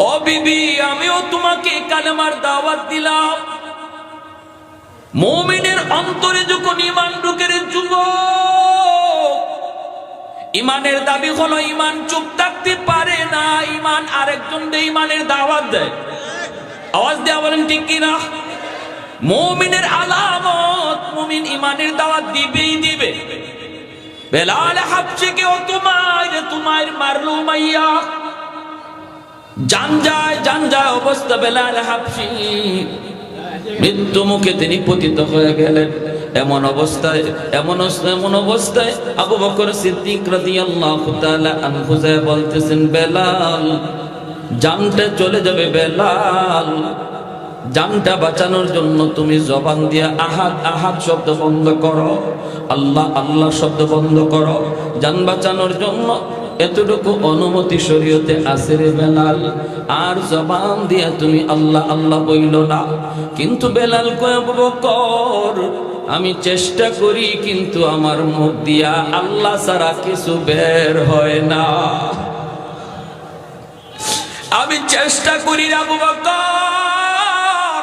ও বিবি, আমিও তোমাকে কালেমার দাওয়াত দিলাম। মুমিনের অন্তরে যখন ঈমান ঢুকে রে যুবক, ঈমানের দাবি হলো ঈমান চুপ থাকতে পারে না, ঈমান আরেকজনকে ঈমানের দাওয়াত দেয়। আওয়াজ দেয়া বলেন ঠিক কি না? মুমিনের আলামত, মুমিন ঈমানের দাওয়াত দিবেই দিবে। বেলাল হাবশিকে ও তোমার মারলু মাইয়া, জান যায় অবস্থা বেলাল হাবশি, মৃত্যু মুখে তিনি পতিত হয়ে গেলেন। এমন অবস্থায় আবু বকর সিদ্দিক রাদিয়াল্লাহু তাআলা আনহু বলতেছেন, বেলাল জানটা চলে যাবে, বেলাল জানটা বাঁচানোর জন্য তুমি জবান দিয়ে আহাদ আহাদ শব্দ বন্ধ করো, আল্লাহ আল্লাহ শব্দ বন্ধ করো। জান বাঁচানোর জন্য এতটুকু অনুমতি শরীয়তে আছে রে বেলাল, আর জবান দিয়ে তুমি আল্লাহ আল্লাহ বইল না। কিন্তু বেলাল কয়, আবু বকর আমি চেষ্টা করি, কিন্তু আমার মুখ দিয়া আল্লাহ ছাড়া কিছু বের হয় না। আমি চেষ্টা করি আবু বকর,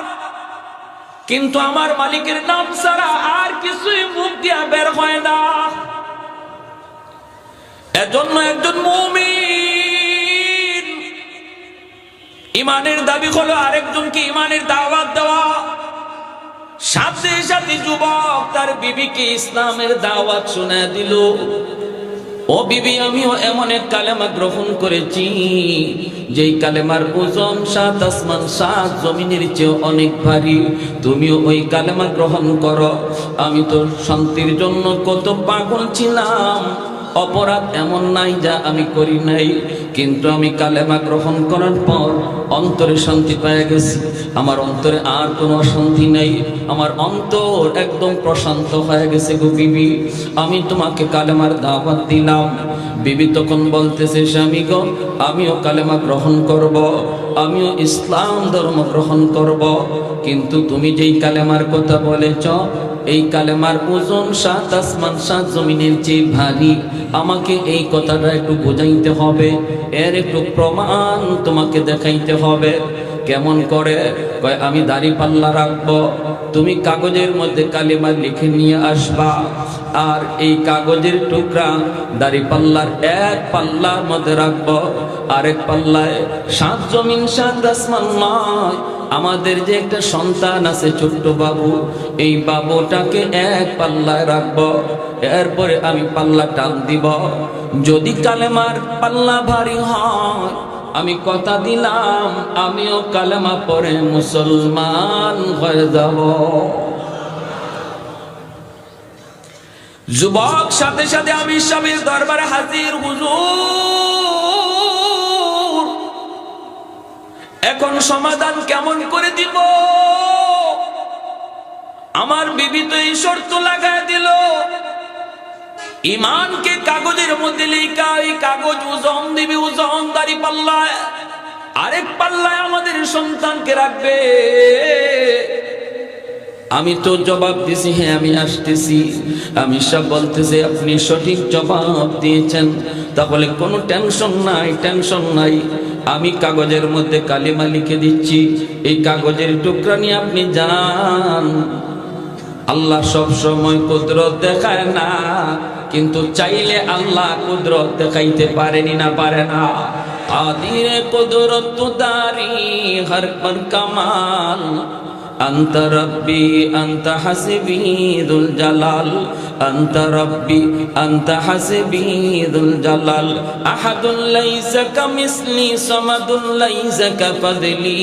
কিন্তু আমার মালিকের নাম ছাড়া আর কিছুই মুখ দিয়া বের হয় না। এজন্য একজন মুমিন ঈমানের দাবি হলো আরেকজনকে ঈমানের দাওয়াত দেওয়া। সাথে সাথে যুবক তার বিবিকে ইসলামের দাওয়াত শোনায় দিল। ও বিবি, আমিও এমন এক কালেমা গ্রহণ করেছি যেই কালেমার ওজন 7 আসমান 7 জমিনের চেয়ে অনেক ভারী। তুমিও ওই কালেমা গ্রহণ করো। আমি তো শান্তির জন্য কত পাগল ছিলাম, অপরাধ এমন নাই যা আমি করি নাই, কিন্তু আমি কালেমা গ্রহণ করার পর অন্তরে শান্তি পেয়ে গেছি। আমার অন্তরে আর কোনো অশান্তি নাই, আমার অন্তর একদম প্রশান্ত হয়ে গেছে গো বিবি, আমি তোমাকে কালেমার দাওয়াত দিলাম। বিবি তখন বলতেছে, স্বামী গো আমিও কালেমা গ্রহণ করব, আমিও ইসলাম ধর্ম গ্রহণ করব, কিন্তু তুমি যেই কালেমার কথা বলেছ এই কালেমার ওজন 7 আসমান 7 জমিনের চেয়ে ভারী। আমাকে এই কথাটা একটু বোঝাইতে হবে, এর একটু প্রমাণ তোমাকে দেখাইতে হবে। কেমন করে? কয়, আমি দাড়ি পাল্লা রাখবো, তুমি কাগজের মধ্যে কালেমা লিখে নিয়ে আসবা, আর এই কাগজের টুকরা দাড়ি পাল্লার এক পাল্লার মধ্যে রাখবো, আরেক পাল্লায় 7 জমিন 7 আসমান নয়, আমাদের যে একটা সন্তান আছে ছোট্ট বাবু, এই বাবুটাকে এক পাল্লায় রাখবো। এরপরে আমি পাল্লা টান দিব, যদি কালেমার পাল্লা ভারী হয় আমি কথা দিলাম আমিও কালেমা পড়ে মুসলমান হয়ে যাব। যুবক সাথে সাথে আমি স্বামীর দরবারে হাজির, হুজুর এখন সমাধান কেমন করে দিব? আমার বিবি তো এই শর্ত লাগায় দিল, ঈমানকে কাগজের মধ্যে লেখা, এই কাগজ ওজন দিবে, ওজন দাড়ি পাল্লায়, আরেক পাল্লায় আমাদের সন্তানকে রাখবে। আমি তো জবাব দিছি, হ্যাঁ আমি আসতেছি। আমি সব বলতেছে, আপনি সঠিক জবাব দিয়েছেন, তাহলে কোনো টেনশন নাই, টেনশন নাই। আমি কাগজের মধ্যে কালিমা লিখে দিচ্ছি, এই কাগজের টুকরা নিয়ে আপনি যান। আল্লাহ সব সময় কুদরত দেখায় না, কিন্তু চাইলে আল্লাহ কুদরত দেখাইতে পারেনি না, পারে না। আদিরে কুদরত দারি হর পর কামাল, أنت ربي أنت حسبي ذو الجلال أنت ربي أنت حسبي ذو الجلال أحد ليس كمثلي صمد ليس كفضلي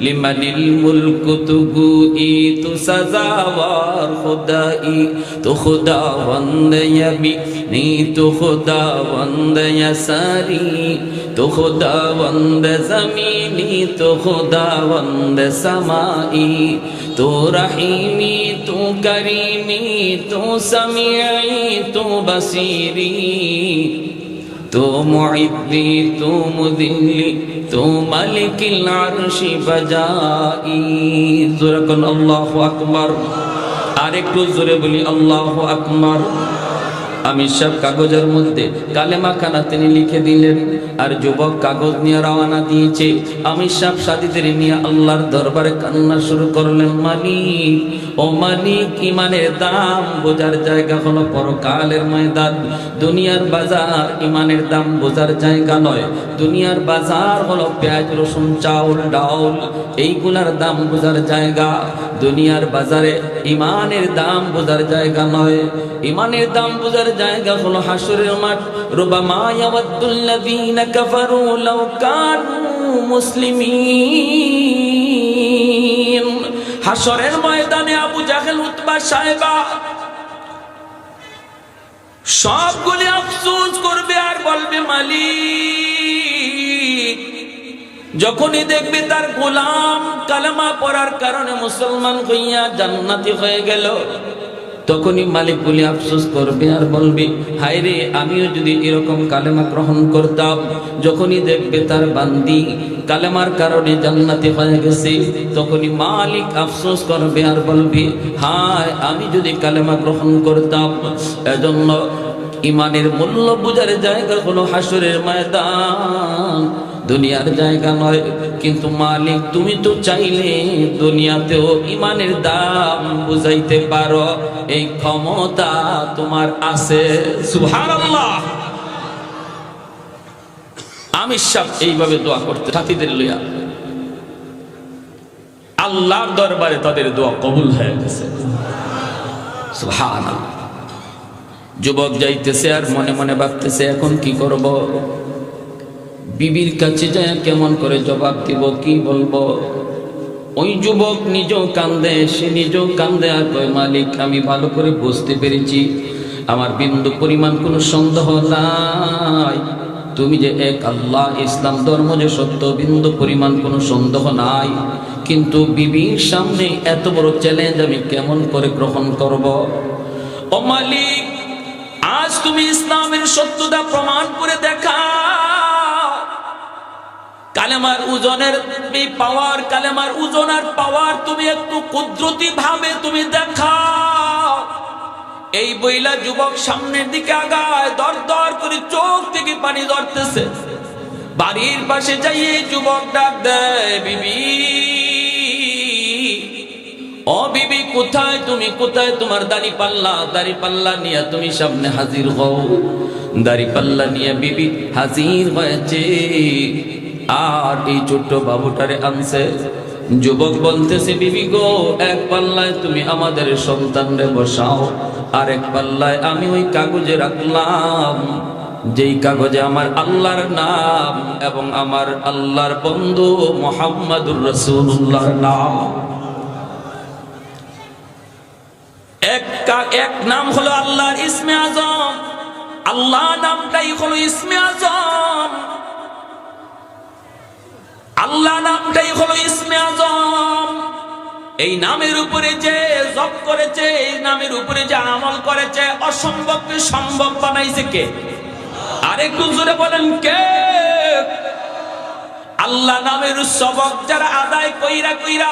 لمن الملك تگوئی تو سزاوار خدائی تو خداوند یبی نی تو خداوند یساری تو خداوند زمینی تو خداوند سمائی تو رحیمی تو کریمی تو سمیعی تو بصیری تو معدی تو مذلی تو ملک العرش بجائی. জোরে কোন আল্লাহু আকবার, আর একটু জোরে বলি আল্লাহু আকবার। আমির সাহেব কাগজের মধ্যে কালেমা খানা তিনি লিখে দিলেন, আর যুবক কাগজ নিয়ে রওনা দিয়েছে। আমির সাহেব সাথীদের নিয়ে আল্লাহর দরবারে কান্না শুরু করলেন, মালিক ও মালিক, ইমানের দাম বোঝার জায়গা হলো পরকালের ময়দান। দুনিয়ার বাজার ইমানের দাম বোঝার জায়গা নয়। দুনিয়ার বাজার হলো পেঁয়াজ রসুন চাউল ডাউল, এইগুলার দাম বোঝার জায়গা। দুনিয়ার বাজারে ইমানের দাম বোঝার জায়গা নয়। ইমানের দাম বোঝার জায়গা হলো হাসরের মাঠ। রুবামা ইয়াওয়াদ্দুল্লাযীনা কাফারু লাউ কানু মুসলিমিন। হাসরের ময়দানে আবু জাহেল উতবা সাহেবা সবগুলি আফসোস করবে আর বলবে, মালিক, যখনই দেখবে তার গোলাম কালেমা পড়ার কারণে মুসলমান হইয়া জান্নাতি হয়ে গেল, তখনই মালিক বলে আফসোস করবে আর বলবে, হায় রে, আমিও যদি এরকম কালেমা গ্রহণ করতাম। যখনই দেখবে তার বান্দি কালেমার কারণে জান্নাতি হয়ে গেছে, তখনই মালিক আফসোস করবে আর বলবে, হায়, আমি যদি কালেমা গ্রহণ করতাম। এজন্য ইমানের মূল্য বোঝার জায়গা হলো হাসরের ময়দান, দুনিয়ার জায়গা নয়। কিন্তু মালিক, তুমি তো চাইলে দুনিয়াতেও ইমানের দাম বুঝাইতে পারো, এই ক্ষমতা তোমার আছে। সুবহানাল্লাহ। আমির সাহেব এইভাবে দোয়া করতে সাথীদের লইয়া আল্লাহর দরবারে তাদের দোয়া কবুল হয়ে গেছে। সুবহানাল্লাহ। যুবক যাইতেছে আর মনে মনে ভাবতেছে, এখন কি করব? বিবির কাছে যায় কেমন করে জবাব দিব, কি বলবো? ওই যুবক নিজেও কান্দে, সে নিজেও কান্দে আর কয়, মালিক, আমি ভালো করে বুঝতে পেরেছি, আমার বিন্দু পরিমাণ কোনো সন্দেহ নাই, তুমি যে এক আল্লাহ, ইসলাম ধর্ম যে সত্য, বিন্দু পরিমাণ কোনো সন্দেহ নাই। কিন্তু বিবির সামনে এত বড় চ্যালেঞ্জ আমি কেমন করে গ্রহণ করব? ও মালিক, আজ তুমি ইসলামের সত্যতা প্রমাণ করে দেখাও। কালেমার ওজনের পাওয়ার, কালেমার ওজন আর পাওয়ার তুমি একটু কুদরতি ভাবে তুমি দেখাও। এই বইলা যুবক সামনের দিকে আগায়, দর দর করে চোখ থেকে পানি ধরতেছে। বাড়ির পাশে যাই এই যুবক ডাক দেয়, বিবি, ও বিবি, কোথায় তুমি, কোথায় তোমার দাড়ি পাল্লা? দাড়ি পাল্লা নিয়ে তুমি সামনে হাজির হও। দাড়ি পাল্লা নিয়ে বিবি হাজির হয়েছে আর এই ছোট্ট বাবুটারে আনছে। যুবক বলতেছে, বিবি গো, এক পাল্লায় তুমি আমাদের সন্তানরে বসাও, আর এক পাল্লায় আমি ওই কাগজে রাখলাম, যেই কাগজে আমার আল্লাহর নাম এবং আমার আল্লাহর বন্ধু মুহাম্মাদুর রাসূলুল্লাহর নাম। এক নাম হলো আল্লাহর ইসমে আজম, আল্লাহ নামটাই হলো ইসমে আজম, আল্লাহ নামটাই হলো ইসমে আজম। এই নামের উপরে যে জপ করেছে, এই নামের উপরে যে আমল করেছে, অসম্ভবকে সম্ভব বানাইছে কে? আরেকটু জোরে বলেন, কে? আল্লাহ নামের সবক যারা আদায় কইরা কইরা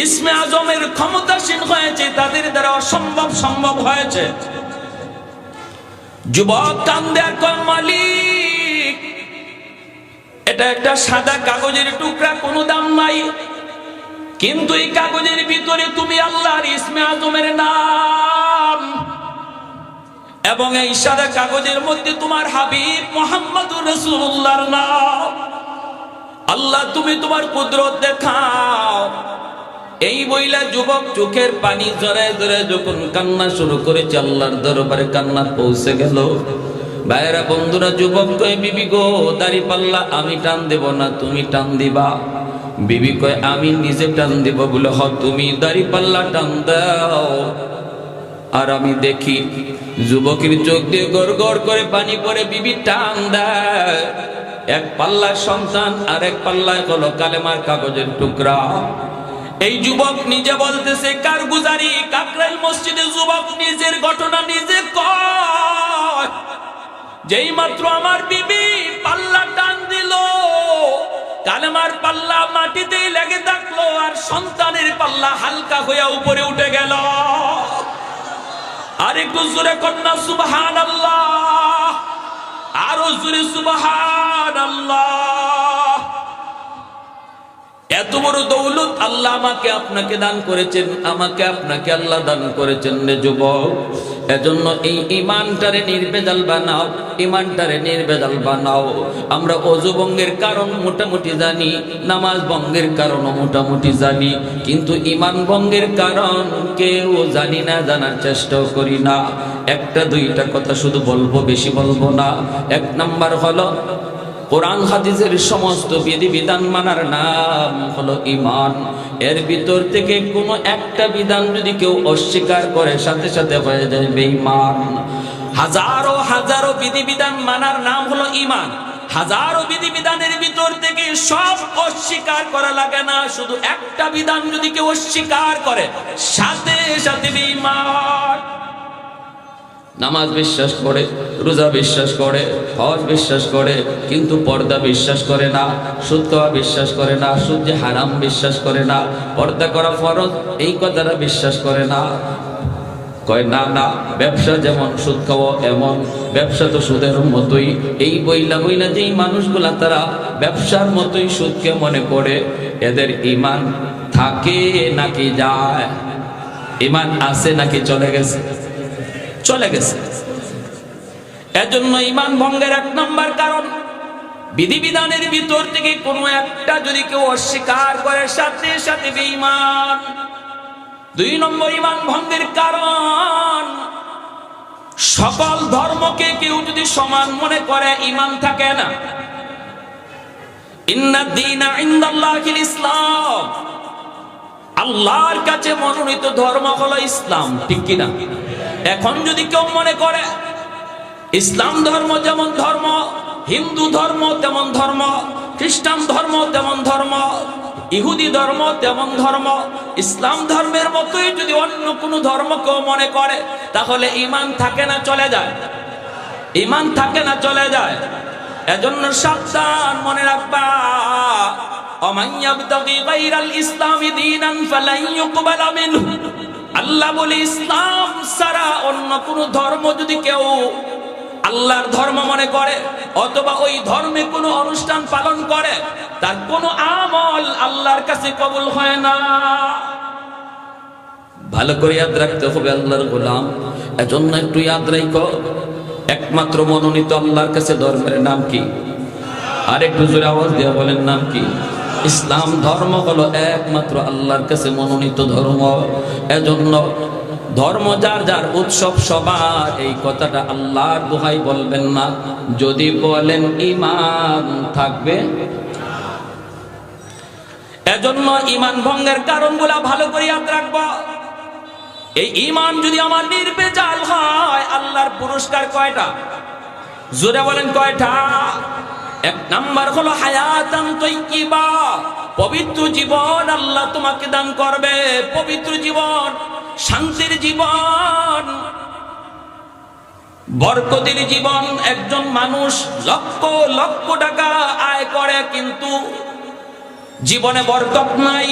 ইসমে আজমের ক্ষমতাসীন হয়েছে, তাদের দ্বারা অসম্ভব সম্ভব হয়েছে। যুবক কান্দে আর কয়, মালিক, এটা একটা সাদা কাগজের টুকরা, কোনো দাম নাই, কিন্তু এই কাগজের ভিতরে তুমি আল্লাহর ইসমে আজমের নাম, এবং এই সাদা কাগজের মধ্যে তোমার হাবিব মুহাম্মাদুর রাসূলুল্লাহর নাম। আল্লাহ, তুমি তোমার কুদরত দেখাও। এই বইলা যুবক চোখের পানি জড়ে জড়ে যখন কান্না শুরু করেছে, আল্লাহর দরবারে কান্না পৌঁছে গেল। ভাইরা, বন্ধুরা, যুবক কয়, বিবি গো, দাড়ি পাল্লা আমি টান দেব না, তুমি টান দিবা। বিবি কয়, আমি নিজে টান দেব। বলে, হ, তুমি দাড়ি পাল্লা টান দাও আর আমি দেখি। যুবকের চোখ দিয়ে গড় গড় করে পানি পড়ে, বিবি টান দেয়। এক পাল্লার সন্তান আর এক পাল্লায় হলো কালেমার কাগজের টুকরা। এই যুবক নিজে বলতেছে, কারগুজারি কাকরাইল মসজিদে যুবক নিজের ঘটনা নিজে কয়, যেই মাত্র আমার বিবি পাল্লা টান দিল, কালেমার পাল্লা মাটিতে লেগে থাকলো আর সন্তানের পাল্লা হালকা হইয়া উপরে উঠে গেল। আর একটু জোরে কন্যা সুবহানাল্লাহ, আরো জোরে সুবহানাল্লাহ। এত বড় দৌলত আল্লাহ আমাকে আপনাকে দান করেছেন, আমাকে আপনাকে আল্লাহ দান করেছেন রে যুবক। এজন্য এই ইমানটারে নির্ভেজাল বানাও, ইমানটারে নির্ভেজাল বানাও। আমরা ওযু ভঙ্গের কারণ মোটামুটি জানি, নামাজ ভঙ্গের কারণও মোটামুটি জানি, কিন্তু ইমান ভঙ্গের কারণ কেউ জানি না, জানার চেষ্টাও করি না। একটা দুইটা কথা শুধু বলবো, বেশি বলবো না। এক নাম্বার হলো কোরআন হাদিসের সমস্ত বিধিবিধান মানার নাম হলো ঈমান। এর ভিতর থেকে কোনো একটা বিধান যদি কেউ অস্বীকার করে, সাথে সাথে হয়ে যায় বেঈমান। হাজারো হাজারো বিধিবিধান মানার নাম হলো ঈমান। হাজারো বিধিবিধানের ভিতর থেকে সব অস্বীকার করা লাগে না, শুধু একটা বিধান যদি কেউ অস্বীকার করে, সাথে সাথে বেঈমান। নামাজ বিশ্বাস করে, রোজা বিশ্বাস করে, হজ বিশ্বাস করে, কিন্তু পর্দা বিশ্বাস করে না, সুদ খাওয়া বিশ্বাস করে না, সুদ যে হারাম বিশ্বাস করে না, পর্দা করা ফরজ এই কথাটা বিশ্বাস করে না। কয় না না, ব্যবসা যেমন সুদ খাওয়া এমন, ব্যবসা তো সুদের মতোই। এই বইলা বইলা যেই মানুষগুলা তারা ব্যবসার মতোই সুদকে মনে করে, এদের ঈমান থাকে নাকি যায়? ঈমান আছে নাকি চলে গেছে? চলে গেছে। এজন্য ঈমান ভঙ্গের এক নম্বর কারণ, বিধিবিধানের ভিতর থেকে কোনো একটা যদি কেউ অস্বীকার করে, সাথে সাথে বেঈমান। দুই নম্বর ঈমান ভঙ্গের কারণ, সকল ধর্মকে কেউ যদি সমান মনে করে, ঈমান থাকে না। ইন্নাদ দীনা ইনদাল্লাহিল ইসলাম, আল্লাহর কাছে মনোনীত ধর্ম হলো ইসলাম, ঠিক কিনা? এখন যদি কেউ মনে করে ইসলাম ধর্ম যেমন ধর্ম, হিন্দু ধর্ম তেমন ধর্ম, খ্রিস্টান ধর্ম তেমন ধর্ম, ইহুদি ধর্ম তেমন ধর্ম, ইসলাম ধর্মের মতোই যদি অন্য কোনো ধর্ম কেউ মনে করে, তাহলে ঈমান থাকে না চলে যায়? ঈমান থাকে না চলে যায়? এজন্য সাবধান, মনে রাখবা, ওমান ইয়াবতাগি গায়রাল ইসলামি দীনান ফালান ইউকবালা মিনহু। আল্লাহ বলে ইসলাম ছাড়া অন্য কোন ধর্ম যদি কেউ আল্লাহর ধর্ম মনে করে, অথবা ওই ধর্মে কোনো অনুষ্ঠান পালন করে, তার কোনো আমল আল্লাহর কাছে কবুল হয় না। ভালো করে ইয়াদ রাখতে হবে আল্লাহর গোলাম। এজন্য একটু ইয়াদ রাখো, একমাত্র মনোনীত আল্লাহর কাছে ধর্মের নাম কি? আর একটু জোরে আওয়াজ দিয়ে বলেন, নাম কি? ইসলাম ধর্ম হলো একমাত্র আল্লাহর কাছে মনোনীত ধর্ম। এজন্য ধর্ম যার যার, উৎসব সবার, এই কথাটা আল্লাহর দোহাই বলবেন না। যদি বলেন ঈমান থাকবে। এজন্য ঈমান ভঙ্গের কারণগুলা ভালো করে ইয়াদ রাখবো। এই ঈমান যদি আমার নির্ভেজাল হয়, আল্লাহর পুরস্কার কয়টা? জোরে বলেন কয়টা? এক নাম্বার হলো হায়াতান তাইয়্যিবা, পবিত্র জীবন আল্লাহ তোমাকে দান করবে। পবিত্র জীবন, শান্তির জীবন, বরকতের জীবন। একজন মানুষ লক্ষ লক্ষ টাকা আয় করে, কিন্তু জীবনে বরকত নাই,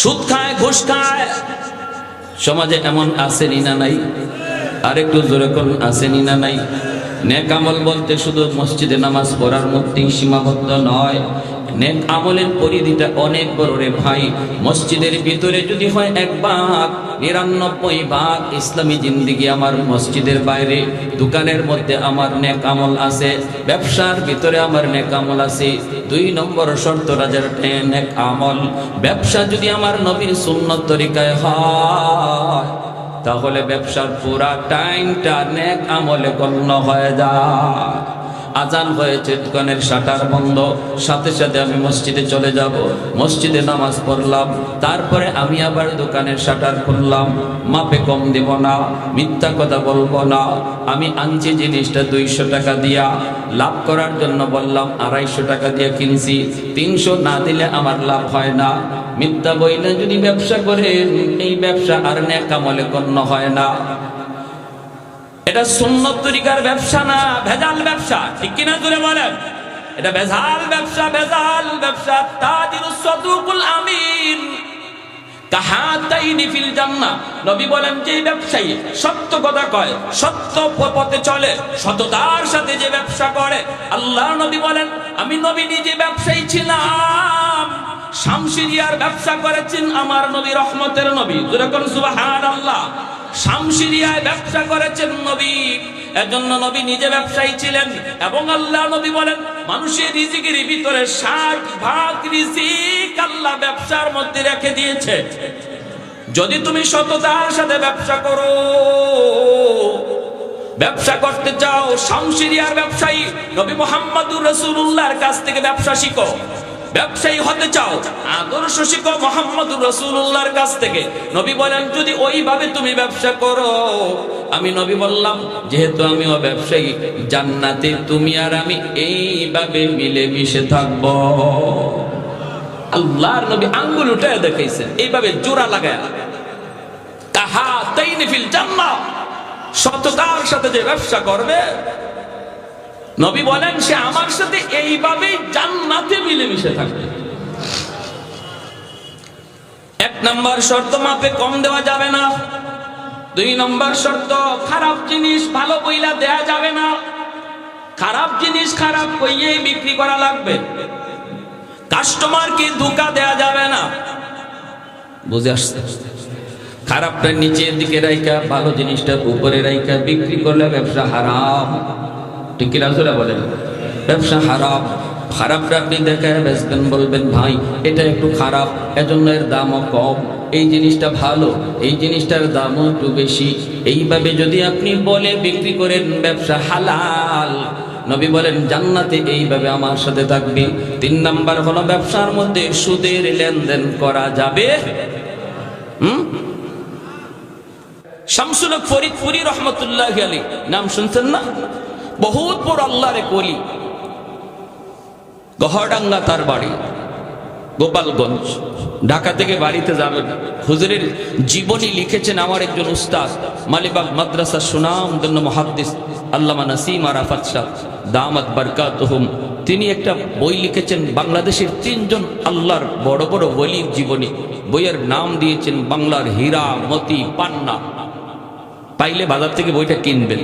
সুদ খায়, ঘুষ খায়। সমাজে এমন আসেনি না নাই? আরেকটু জোরে কোন আসেনি না নাই? নেক আমল বলতে শুধু মসজিদে নামাজ পড়ার মধ্যেই সীমাবদ্ধ নয়। নেক আমলের পরিধিটা অনেক বড় রে ভাই। মসজিদের ভিতরে যদি হয় 1 ভাগ, 99 ভাগ ইসলামী জিন্দেগি আমার মসজিদের বাইরে। দোকানের মধ্যে আমার নেক আমল আছে, ব্যবসার ভিতরে আমার নেক আমল আছে। 2 নম্বর শর্ত রাজার নেক আমল, ব্যবসা যদি আমার নবীর সুন্নত তরিকায় হয়, তাহলে ব্যবসার পুরা টাইমটা নেক আমলে গণ্য হয়ে যায়। আজান হয়েছে, দোকানের শাটার বন্ধ, সাথে সাথে আমি মসজিদে চলে যাব, মসজিদে নামাজ পড়লাম, তারপরে আমি আবার দোকানের শাটার খুললাম। মাপে কম দেব না, মিথ্যা কথা বলবো না। আমি আনছি জিনিসটা 200 টাকা দিয়া, লাভ করার জন্য বললাম 250 টাকা দিয়ে কিনছি, 300 না দিলে আমার লাভ হয় না। মিথ্যা বইলে যদি ব্যবসা করে, এই ব্যবসা আর নেক আমলে গণ্য হয় না। এটা সুন্নত তরিকার ব্যবসা না, ভেজাল ব্যবসা, ঠিক কিনা জোরে বলেন? এটা ভেজাল ব্যবসা, ভেজাল ব্যবসা। তাজিরুস সাদুকুল আমিন, কাহাতাইনি ফিল জান্নাহ। নবী বলেন যে ব্যবসায়ী সত্য কথা কয়, সত্য পথে চলে, সততার সাথে যে ব্যবসা করে, আল্লাহ নবী বলেন আমি নবী নিজে ব্যবসায়ী ছিলাম, শামসিরিয়ার ব্যবসা করেছেন আমার নবী, রহমতের নবী, যেরকম সুবহানাল্লাহ। শামসিরিয়ায় ব্যবসা করেছেন নবী, এজন্য নবী নিজে ব্যবসায়ী ছিলেন। এবং আল্লাহ নবী বলেন মানুষের রিজিকের ভিতরে 60% রিজিক আল্লাহ ব্যবসার মধ্যে রেখে দিয়েছে। যদি তুমি সততার সাথে ব্যবসা করো, ব্যবসা করতে চাও, শামসিরিয়ার ব্যবসায়ী নবী মুহাম্মদুর রাসূলুল্লাহর কাছ থেকে ব্যবসা শিখো। ব্যবসায়ী হতে চাও, আদর্শ শিখো মুহাম্মদুর রাসূলুল্লাহর কাছ থেকে। নবী বলেন যদি ওইভাবে তুমি ব্যবসা করো, আমি নবী বললাম যেহেতু আমিও ব্যবসায়ী, জান্নাতে তুমি আর আমি এইভাবে মিলে মিশে থাকব। আল্লাহর নবী আঙ্গুল উঠায় দেখাইছেন, এইভাবে জোড়া লাগায়, কাহাতাইনি ফিল জান্নাহ। সততার সাথে যে ব্যবসা করবে, নবী বলেন সে আমার সাথে এইভাবেই জান্নাতে মিলেমিশে থাকবে। 1 নম্বর শর্ত মাপে কম দেওয়া যাবে না। 2 নম্বর শর্ত খারাপ জিনিস ভালো বইলা দেয়া যাবে না। খারাপ জিনিস খারাপ কইয়েই বিক্রি করা লাগবে। কাস্টমারকে ধোঁকা দেয়া যাবে না। বুঝে আসছে? খারাপটা নিচের দিকে রাইখা ভালো জিনিসটা উপরে রাইখা বিক্রি করলে ব্যবসা হারাম। ঠিক কি রাসূল বলেন? ব্যবসা হারাম। খারাপটা আপনি দেখায় বেচবেন, বলবেন ভাই এটা একটু খারাপ, এজন্য এর দামও কম, এই জিনিসটা ভালো, এই জিনিসটার দামও একটু বেশি। এইভাবে যদি আপনি বলে বিক্রি করেন, ব্যবসা হালাল। নবী বলেন জান্নাতে এইভাবে আমার সাথে থাকবে। 3 নাম্বার হলো ব্যবসার মধ্যে সুদের লেনদেন করা যাবে। শামসুল হক ফরিদপুরি রহমতুল্লাহি আলাইহি নাম শুনছেন না? বহুত বড় আল্লাহর ওলি, গহরডাঙ্গা তার বাড়ি, গোপালগঞ্জ। ঢাকা থেকে বাড়িতে যাবেন, হুজুরের জীবনী লিখেছেন আমার একজন উস্তাদ, মালিবাগ মাদ্রাসার সুনামধন্য মুহাদ্দিস আল্লামা নাসিম আরাফাত শাহ দামাত বারকাতুহুম। তিনি একটা বই লিখেছেন বাংলাদেশের 3 জন আল্লাহর বড় বড় ওলির জীবনী। বইয়ের নাম দিয়েছেন বাংলার হীরা মতি পান্না। পাইলে বাজার থেকে বইটা কিনবেন।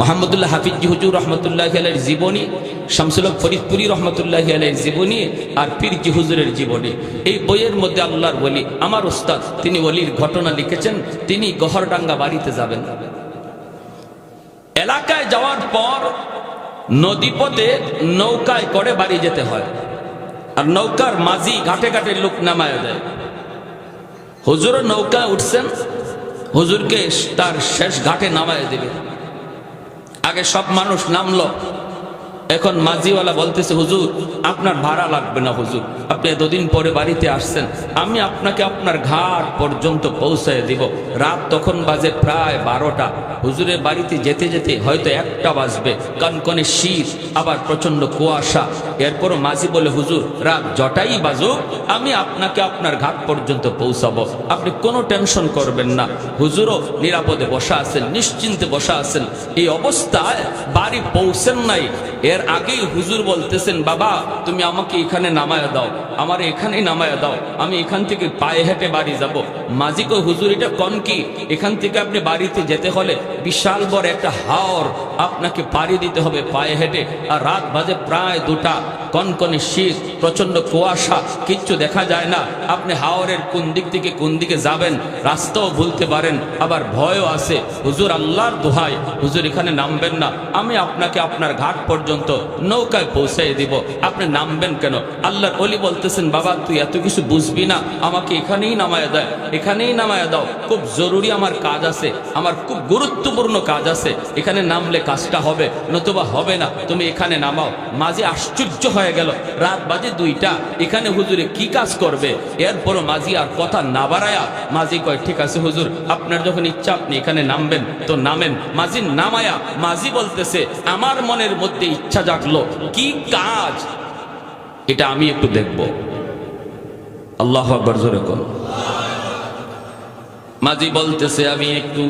মোহাম্মদুল্লাহ হাফিজি হুজুর রহমতুল্লাহি আলাইহির জীবনী, শামসুল হক ফরিদপুরি রহমতুল্লাহি আলাইহির জীবনী, আর পীরজি হুজুরের জীবনী। এই বইয়ের মধ্যে আল্লাহর ওলি আমার উস্তাদ তিনি ওলির ঘটনা লিখেছেন। তিনি গহরডাঙ্গা বাড়িতে যাবেন, এলাকায় যাওয়ার পর নদীপথে নৌকায় করে বাড়ি যেতে হয়, আর নৌকার মাঝি ঘাটে ঘাটে লোক নামায় দেয়। হুজুরও নৌকায় উঠছেন, হুজুরকে তার শেষ ঘাটে নামায় দেবে। আগে সব মানুষ নামলো, এখন মাঝিওয়ালা বলতেছে হুজুর আপনার ভাড়া লাগবে না, হুজুর আপনি এতদিন পরে বাড়িতে আসছেন, আমি আপনাকে আপনার ঘাট পর্যন্ত পৌঁছায় দিব। রাত তখন বাজে প্রায় 12টা। হুজুরের বাড়িতে যেতে যেতে হয়তো 1টা বাজবে, কনকনে শীত, আবার প্রচন্ড কুয়াশা। এরপরও মাঝি বলে হুজুর রাত যটাই বাজুক আমি আপনাকে আপনার ঘাট পর্যন্ত পৌঁছাবো, আপনি কোনো টেনশন করবেন না। হুজুরও নিরাপদে বসা আছেন, নিশ্চিন্তে বসা আছেন। এই অবস্থায় বাড়ি পৌঁছেন নাই, এর আগেই হুজুর বলতেছেন বাবা তুমি আমাকে এখানে নামায়া দাও, আমার এখানেই নামায়া দাও, আমি এখান থেকে পায়ে হেঁটে বাড়ি যাব। মাঝিকে হুজুর এটা কোন কি, এখান থেকে আপনি বাড়িতে যেতে হলে বিশাল বড় একটা হাওর আপনাকে পাড়ি দিতে হবে পায়ে হেঁটে, আর রাত বাজে প্রায় 2টা, কনকনে শীত, প্রচন্ড কুয়াশা, কিচ্ছু দেখা যায় না। আপনি হাওরের কোন দিক থেকে কোন দিকে যাবেন রাস্তাও ভুলতে পারেন, আবার ভয়ও আছে। হুজুর আল্লাহর দোহাই হুজুর এখানে নামবেন না, আমি আপনাকে আপনার ঘাট পর্যন্ত নৌকায় পৌঁছাই দিব, আপনি নামবেন কেন? আল্লাহর ওলি বলতেছেন বাবা তুই এত কিছু বুঝবি না, আমাকে এখানেই নামায়া দেয়, এখানেই নামায়া দাও, খুব জরুরি আমার কাজ আছে, আমার খুব গুরুত্বপূর্ণ কাজ আছে, এখানে নামলে কাজটা হবে নতুবা হবে না, তুমি এখানে নামাও। মাঝি আশ্চর্য হয়ে গেল, রাত বাজে 2টা, এখানে হুজুরে কি কাজ করবে? এরপরও মাঝি আর কথা না বাড়ায়া মাঝি কয় ঠিক আছে হুজুর আপনার যখন ইচ্ছা আপনি এখানে নামবেন তো নামেন। মাঝি নামায়া মাঝি বলতেছে আমার মনের মধ্যে ইচ্ছা জাগলো, কি কাজ এটা আমি একটু দেখব। আল্লাহু আকবার, জোরে কোন। মাঝি বলতেছে আমি একটু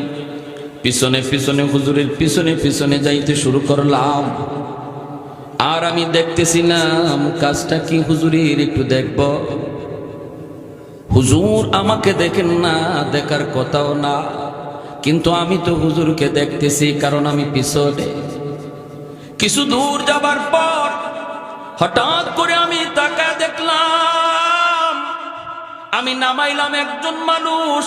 পিছনে পিছনে হুজুরের পিছনে পিছনে যাইতে শুরু করলাম, আর আমি দেখতেছিলাম কাজটা কি হুজুরের একটু দেখব। হুজুর আমাকে দেখেন না, দেখার কথাও না, কিন্তু আমি তো হুজুরকে দেখতেছি, কারণ আমি পিছনে। কিছু দূর যাবার পর হঠাৎ করে আমি তাকায় দেখলাম, আমি নামাইলাম একজন মানুষ,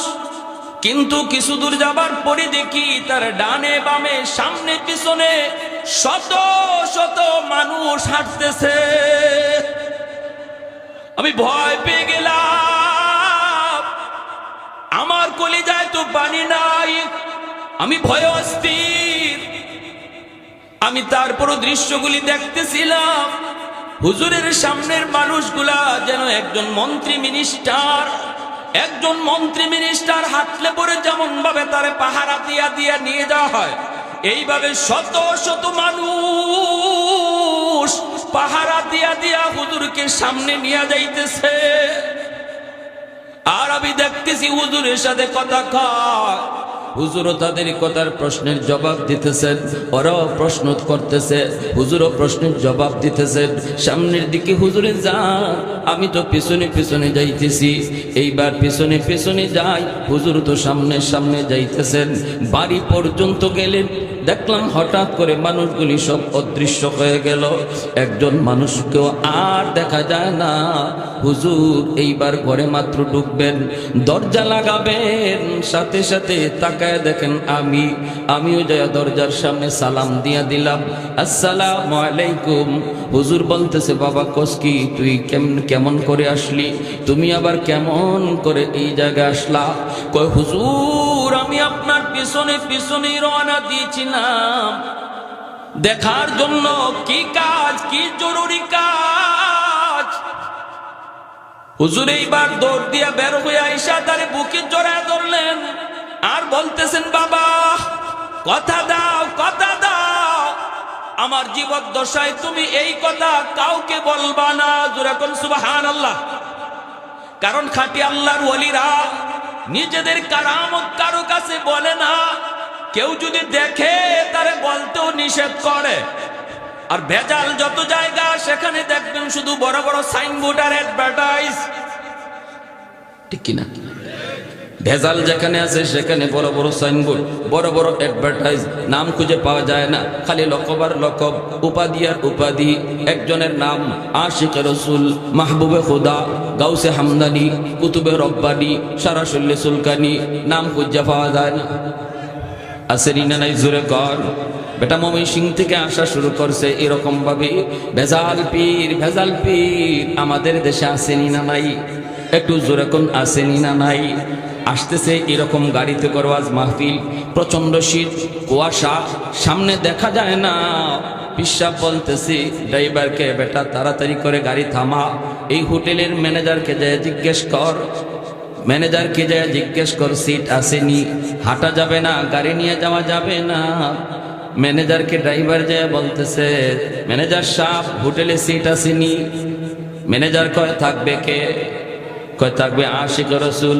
কিন্তু কিছু দূর যাবার পরে দেখি তার ডানে বামে সামনে পিছনে শত শত মানুষ হাঁটতেছে। আমি ভয় পেয়ে গেলাম, আমার কলিজায় তো পানি নাই, আমি ভয়ে অস্থির। আমি তারপরও দৃশ্যগুলি দেখতেছিলাম, হুজুরের সামনের মানুষগুলা যেন একজন মন্ত্রী মিনিস্টার হাঁটলে পরে যেমন ভাবে তারে পাহারা দিয়া দিয়া নিয়ে যাওয়া হয়, এইভাবে শত শত মানুষ পাহারা দিয়া দিয়া হুজুরকে সামনে নিয়ে যাইতেছে। আর আমি দেখতেছি হুজুরের সাথে কথা কয়, হুজুরও তাদের কথার প্রশ্নের জবাব দিতেছেন, ওরাও প্রশ্ন করতেছে, হুজুরও প্রশ্নের জবাব দিতেছেন। সামনের দিকে হুজুরে যান, আমি তো পিছনে পিছনে যাইতেছি। এইবার পিছনে পিছনে যাই, হুজুর তো সামনে সামনে যাইতেছেন। বাড়ি পর্যন্ত গেলেন, দেখলাম হঠাৎ করে মানুষগুলি সব অদৃশ্য হয়ে গেল, একজন মানুষকেও আর দেখা যায় না। হুজুর এইবার ঘরে মাত্র ঢুকবেন, দরজা লাগাবেন, সাথে সাথে তাকায় দেখেন আমিও যায় দরজার সামনে সালাম দিয়া দিলাম, আসসালামু আলাইকুম। হুজুর বলতেছে, বাবা কসকি, তুই কেমন করে আসলি, তুমি আবার কেমন করে এই জায়গায় আসলা? কয়, হুজুর আমি আপনার পিছনে পিছনে রওনা দিয়েছিলাম দেখার জন্য কি কাজ, কি জরুরি কাজ। হুজুর এইবার দৌড় দিয়া বের হয়ে আইসা তারে বুকে জড়ায় ধরলেন আর বলতেছেন, বাবা কথা দাও, কথা দাও, আমার জীবদ্দশায় তুমি এই কথা কাউকে বলবা না। জোরে কোন সুবহানাল্লাহ। কারণ খাঁটি আল্লাহর ওলিরা নিজেদের কারামত কারো কাছে বলে না, কেউ যদি দেখে তারে বলতেও নিষেধ করে। আর ভেজাল যত জায়গা সেখানে দেখবেন শুধু বড় বড় সাইনবোর্ড আর অ্যাডভার্টাইজ, ঠিক কিনা? ভেজাল যেখানে আছে সেখানে বড় বড় সাইনবোর্ড, বড় বড় অ্যাডভার্টাইজ, নাম খুঁজে পাওয়া যায় না, খালি লকব আর লকব, উপাধি আর উপাধি। একজনের নাম আশিকে রসুল, মাহবুবে খুদা, গাউসে হামদানি, কুতুবে রব্বানি, সারাসুল্লে সুলকানি, নাম খুঁজে পাওয়া যায় না। আসেনি না নাই? জোরে কর। বেটা ময়মনসিং থেকে আসা শুরু করছে এরকম ভাবে ভেজাল পীর আমাদের দেশে আসেনি না নাই? একটু জোরে কোন আসেনি না নাই? আসতেছে এরকম গাড়িতে করে আজ মাহফিল, প্রচন্ড শীত, কুয়াশা, সামনে দেখা যায় না। পিসাব বলতেছি ড্রাইভারকে, বেটা তাড়াতাড়ি করে গাড়ি থামা, এই হোটেলের ম্যানেজারকে যায় জিজ্ঞেস কর সিট আসেনি, হাঁটা যাবে না, গাড়ি নিয়ে যাওয়া যাবে না। ম্যানেজারকে ড্রাইভার যায় বলতেছে, ম্যানেজার সাহেব হোটেলে সিট আসেনি। ম্যানেজার কয়, থাকবে কে? কয়, থাকবে আশিক রসুল,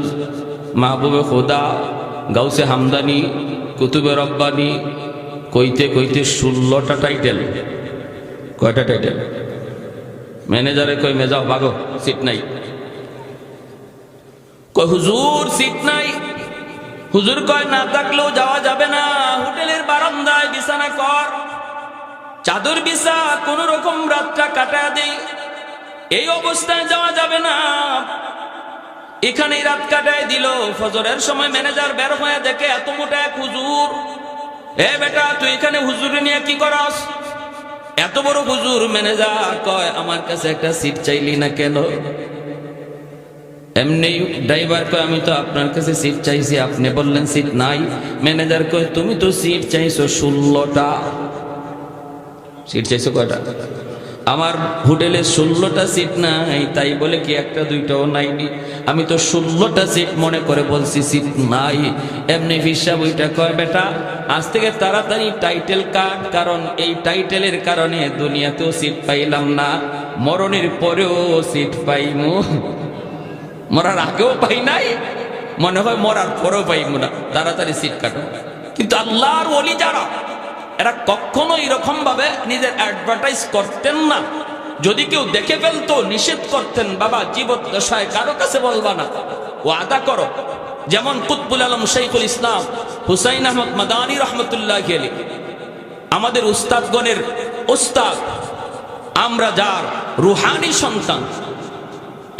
মাহবুবে খুদা, গাউসে হামদানি, কুতুবে রব্বানি। কইতে কইতে 16টা টাইটেল। কয়টা টাইটেল? ম্যানেজারে কই, মেজাও ভাগো, সিট নাই। কয়, হুজুর সিট নাই। হুজুর কয়, না থাকলেও যাওয়া যাবে না, হোটেলের বারান্দায় বিছানা কর, চাদর বিছা, কোন রকম রাতটা কাটায় দেই, এই অবস্থায় যাওয়া যাবে না। এখানেই রাত কাটায় দিল। ফজরের সময় ম্যানেজার বের হয়ে দেখে এত মোটা এক হুজুর। এ বেটা, তুই এখানে হুজুর নিয়ে কি করস? এত বড় হুজুর। ম্যানেজার কয়, আমার কাছে একটা সিট চাইলি না কেন? এমনি ড্রাইভার কয়, আমি তো আপনার কাছে সিট চাইছি, আপনি বললেন সিট নাই। ম্যানেজার কয়, তুমি তো সিট চাইছো 16টা। সিট চাইছো কয়টা? আমার হোটেলে 16টা সিট নাই, তাই বলে কি একটা দুইটাও নাইনি? আমি তো 16টা সিট মনে করে বলছি সিট নাই। এমনি হিসাব ওইটা কয়, বেটা আজ থেকে তাড়াতাড়ি টাইটেল কাট, কারণ এই টাইটেলের কারণে দুনিয়াতেও সিট পাইলাম না, মরণের পরেও সিট পাইমু। মরার আগেও পাই নাই, মনে হয় মরার পরেও পাইমু না, তাড়াতাড়ি সিট কাটো। কিন্তু আল্লাহর ওলি যারা, এরা কখনো এরকম ভাবে নিজের অ্যাডভার্টাইজ করতেন না। যদি কেউ দেখে ফেলতো নিষেধ করতেন, বাবা জীবদ্দশায় কারো কাছে বলবা না। ওয়াদা করো। যেমন কুতবুল আলম শাইখুল ইসলাম হুসাইন আহমদ মাদানী রহমতুল্লাহ আলাইহি, আমাদের উস্তাদগণের উস্তাদ, আমরা যার রুহানি সন্তান,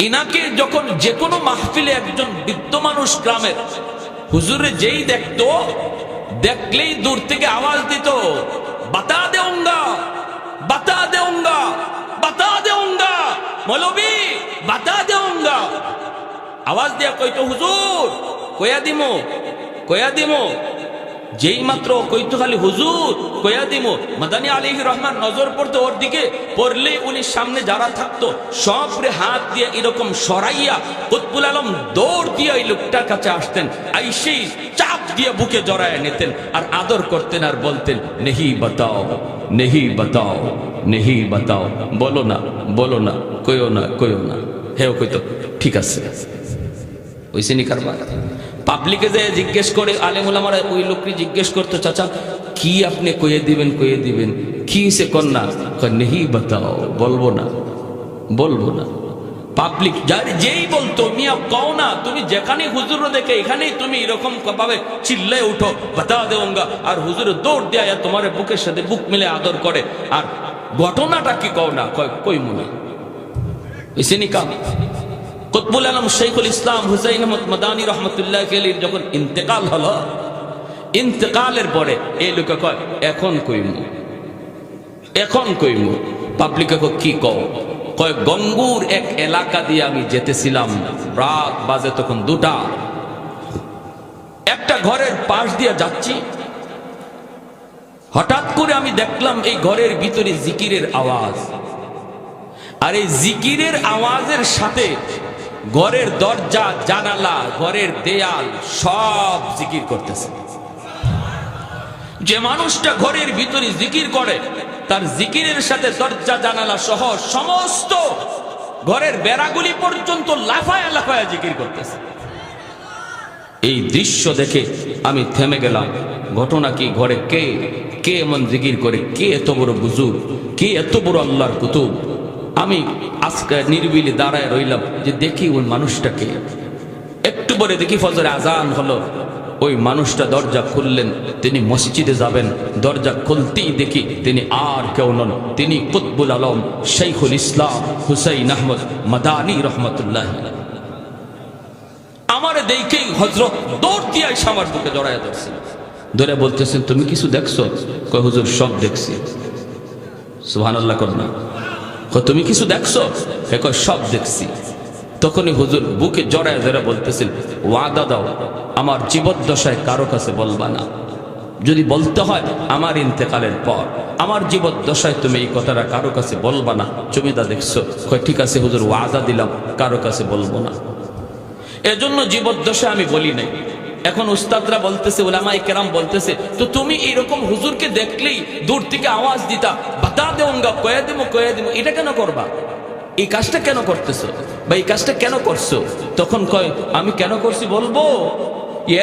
ইনাকে যখন যে কোনো মাহফিলে একজন বৃদ্ধ মানুষ গ্রামের হুজুরে যেই দেখতো, দেখলেই দূর থেকে আওয়াজ দিত, বাতা দেউঙ্গা, বাতা দেউঙ্গা, বাতা দেউঙ্গা, মৌলবী বাতা দেউঙ্গা। আওয়াজ দিয়া কইতো, হুজুর কয়া দিমো, কয়া দিমো। যেই মাত্র কইতো খালি হুজুর কয়া দিমো, মাদানী আলাইহির রহমান নজর পড়তো ওর দিকে, পড়লে উনি সামনে যারা থাকতো সবরে হাত দিয়ে এরকম সরাইয়া কুতবুল আলম দৌড় দিয়ে এই লোকটার কাছে আসতেন, আইসেই চাপ দিয়ে বুকে জড়ায় নিতেন আর আদর করতেন আর বলতেন, নেহি বাতাও, নেহি বাতাও, নেহি বাতাও, বলো না, বলো না, কইও না, কইও না। হেও কইতো ঠিক আছে। ওইসে নি কারবার। পাবলিকে যে জিজ্ঞেস করে, আলেম ওলামারা ওই লোককে জিজ্ঞেস করতো, চাচা কি আপনি কয়ে দিবেন, কয়ে দিবেন কি সে কন্যা, নেহি বাতাও, বলবো না, বলবো না। পাবলিক যেই বলতো, মিয়া কও না, তুমি যেখানে হুজুর দেখে এখানেই তুমি এরকম ভাবে চিল্লায় উঠো, বাতা দেউঙ্গা, আর হুজুর দৌড় দেয়া তোমার বুকের সাথে বুক মিলে আদর করে, আর ঘটনাটা কি কও না, কই মনে এসে নি কাম। কুতবুল আলম শাইখুল ইসলাম হুসাইন আহমদ মাদানী রহমতুল্লাহ আলাইহির যখন ইন্তেকাল হলো, ইন্তেকালের পরে এই লোকে কয়, এখন কইমু, এখন কইমু। পাবলিকে কি কও, কয় গঙ্গুর এক এলাকা দিয়ে আমি যেতেছিলাম, রাত বাজে তখন 2টা, একটা ঘরের পাশ দিয়ে যাচ্ছি, হঠাৎ করে আমি দেখলাম এই ঘরের ভিতরে জিকিরের আওয়াজ, আর এই জিকিরের আওয়াজের সাথে ঘরের দরজা, জানালা, ঘরের দেয়াল সব জিকির করতেছে। যে মানুষটা ঘরের ভিতরে জিকির করে, তার জিকিরের সাথে দরজা, জানালা সহ সমস্ত ঘরের বেড়াগুলি পর্যন্ত লাফায়া লাফায়া জিকির করতেছে। এই দৃশ্য দেখে আমি থেমে গেলাম। ঘটনা কি, ঘরে কে কে এমন জিকির করে, কে এত বড় বুজুর্গ, কে এত বড় আল্লাহর কুতুব। আমি আজকে নির্বিলি দাঁড়ায় রইলাম যে দেখি ওই মানুষটাকে। একটু পরে দেখি ফজরে আজান হলো, ওই মানুষটা দরজা খুললেন, তিনি মসজিদে যাবেন, দরজা খুলতেই দেখি তিনি আর কেউ নন, তিনি কুতবুল আলম শাইখুল ইসলাম হুসাইন আহমদ মাদানী রহমতুল্লাহ। আমার দেখেই হযরত দৌড় দিয়ে এসে আমার বুকে জড়ায় ধরছেন, ধরে বলতেছেন, তুমি কিছু দেখছো? কয় হুজুর সব দেখছি। সুবহানাল্লাহ কর না। তুমি কিছু দেখছো? কয় সব দেখছি। তখনই হুজুর বুকে জড়ায় ধরে বলতেছেন, ওয়াদা দাও আমার জীবদ্দশায় কারো কাছে বলবা না, যদি বলতে হয় আমার ইন্তেকালের পর, আমার জীবদ্দশায় তুমি এই কথাটা কারো কাছে বলবা না, তুমি তা দেখছো। কয় ঠিক আছে হুজুর, ওয়াদা দিলাম কারো কাছে বলবো না। এজন্য জীবদ্দশায় আমি বলি নাই। এখন উস্তাদরা বলতেছে, উলামায়ে কেরাম বলতেছে, তো তুমি এইরকম হুজুরকে দেখলেই দূর থেকে আওয়াজ দিতা, বাতা দেউঙ্গা, কয়ে দেবো, কয়ে দেবো, এটা কেন করবা? এই কাজটা কেন করতেছো বা এই কাজটা কেন করছো? তখন কয়, আমি কেন করছি বলবো?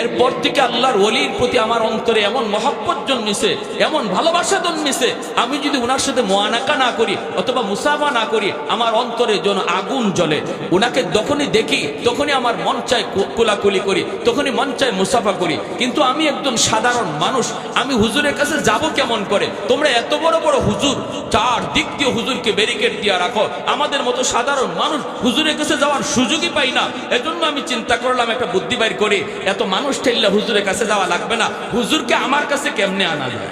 এরপর থেকে আল্লাহর ওলির প্রতি আমার অন্তরে এমন মহব্বত জন্মেছে, এমন ভালোবাসা জন্মেছে, আমি যদি উনার সাথে মুআনাকা না করি অথবা মুসাফা না করি, আমার অন্তরে যেন আগুন জ্বলে। উনাকে যখনই দেখি তখনই আমার মন চায় কোলাকুলি করি, তখনই মন চায় মুসাফা করি। কিন্তু আমি একজন সাধারণ মানুষ, আমি হুজুরের কাছে যাব কেমন করে? তোমরা এত বড় বড় হুজুর, চার দিক দিয়ে হুজুরকে ব্যারিকেড দিয়ে রাখো, আমাদের মতো সাধারণ মানুষ হুজুরের কাছে যাওয়ার সুযোগই পাই না। এজন্য আমি চিন্তা করলাম একটা বুদ্ধি বাইর করি, এত মানুষ ঠেললে হুজুরের কাছে যাওয়া লাগবে না, হুজুরকে আমার কাছে কেমনে আনা যায়?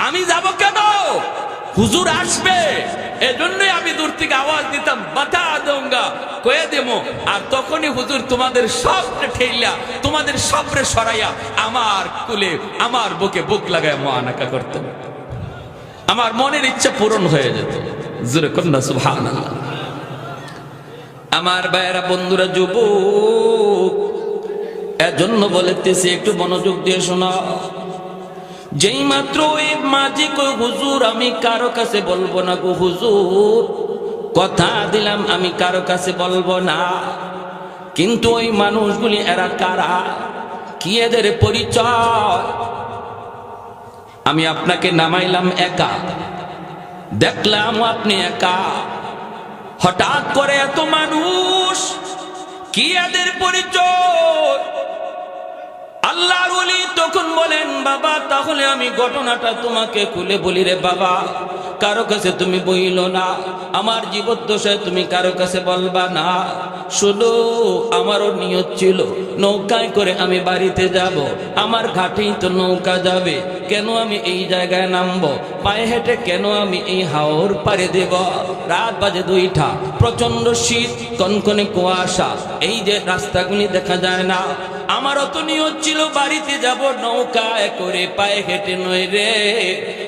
আমি যাব কেন? হুজুর আসবে, এজন্যই আমি দূর থেকে আওয়াজ দিতাম, বাতা দেউঙ্গা, কয়ে দেবো। আর তখনই হুজুর তোমাদের সবরে ঠেইলা, তোমাদের সবরে সরাইয়া আমার কুলে, আমার বুকে বুক লাগায় মুআনাকা করতেন। আমার মনের ইচ্ছা পূরণ হয়ে যেত। জোরে কন্যা সুবহানাল্লাহ। আমার ভাইয়েরা, বন্ধুরা, যুবক, এজন্য বলতেছি একটু মনোযোগ দিয়ে শোনা। যেই মাত্র এই মাঝি কই, হুজুর আমি কারো কাছে বলবো না গো হুজুর, কথা দিলাম আমি কারো কাছে বলবো না। কিন্তু ওই মানুষগুলি এরা কারা, কি এদের পরিচয়? আমি আপনাকে নামাইলাম একা, দেখলাম আপনি একা, হঠাৎ করে এত মানুষ, কি এদের পরিচয়? আল্লাহর ওলি তখন বলেন, বাবা তাহলে আমি ঘটনাটা তোমাকে খুলে বলি রে বাবা, কারো কাছে তুমি বইলো না, আমার জীবদ্দশায় তুমি কারো কাছে বলবা না। শুনো, আমারও নিয়ত ছিল নৌকায় করে আমি বাড়িতে যাব, আমার ঘাটেই তো নৌকা যাবে, কেন আমি এই জায়গায় নামবো? পায়ে হেঁটে কেন আমি এই হাওর পাড়ে দেব? রাত বাজে 2টা, প্রচন্ড শীত, কনকনে কুয়াশা, এই যে রাস্তাগুলি দেখা যায় না। আমারও তো নিয়ত ছিল বাড়িতে যাব নৌকায় করে, পায়ে হেঁটে নয় রে।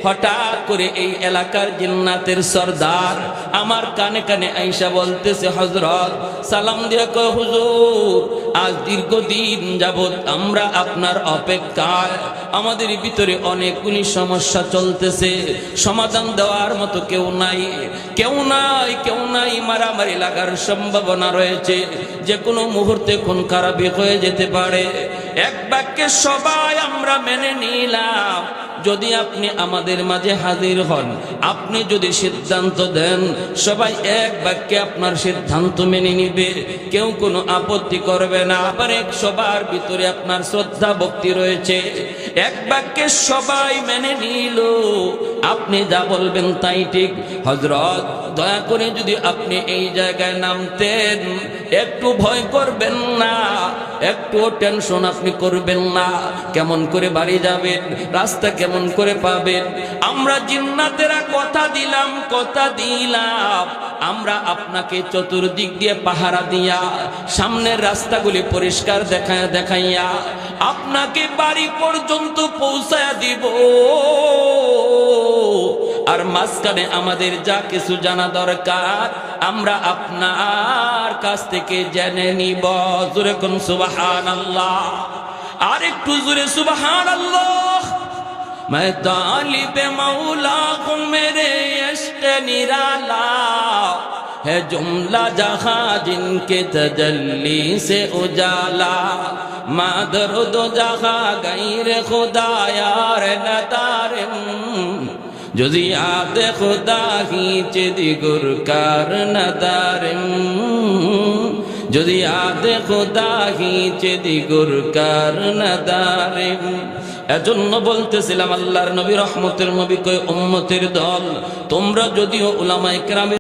হঠাৎ করে এই এলাকার জিন্নাতের সর্দার আমার কানে কানে আইসা বলতেছে, হযরত সালাম দিয়ে কয়, হুজুর আজ দীর্ঘদিন যাবত আমরা আপনার অপেক্ষায়, আমাদের ভিতরে অনেকগুলি সমস্যা চলতেছে, সমাধান দেওয়ার মতো কেউ নাই, কেউ নাই, কেউ নাই, মারামারি লাগার সম্ভাবনা রয়েছে, যে কোনো মুহূর্তে খুন খারাপি হয়ে যেতে পারে। এক বাক্যে সবাই আমরা মেনে নিলাম, যদি আপনি আমাদের মাঝে হাজির হন, আপনি যদি সিদ্ধান্ত দেন, সবাই এক বাক্যে আপনার সিদ্ধান্ত মেনে নিবে, কেউ কোনো আপত্তি করবে না। আবার সবার ভিতরে আপনার শ্রদ্ধা ভক্তি রয়েছে, এক বাক্যে সবাই মেনে নিল, আপনি যা বলবেন তাই ঠিক। হযরত দয়া করে যদি আপনি এই জায়গায় নামতেন, একটু ভয় করবেন না, একটু টেনশন আপনি করবেন না, কেমন করে বাড়ি যাবেন, রাস্তা কেমন করে পাবেন। আমরা জিন্নাতেরা কথা দিলাম, কথা দিলাম, আমরা আপনাকে চতুর্দিক দিয়ে পাহারা দিয়া, সামনের রাস্তাগুলি পরিষ্কার দেখাইয়া আপনাকে বাড়ি পর্যন্ত পৌঁছায়া দিব, আর মাঝখানে আমাদের যা কিছু জানা দরকার আমরা আপনার কাছ থেকে জেনে নিব। জোরে কোন সুবহানাল্লাহ, আর একটু জোরে সুবহানাল্লাহ। मैं तालिब मौला हूँ मेरे इश्क निराला है, जुमला जहां जिनके तजल्ली से उजाला, मादर दो जहां गैर खुदा यार नदारिम, যদি আদে খুদা হিচে দিগুর কার নদারিম, যদি আদে খুদা হিচে দিগুর কার নদারিম। এজন্য বলতেছিলাম, আল্লাহর নবী রহমতের নবী কয়, উম্মতের দল তোমরা যদিও উলামায়ে কেরামের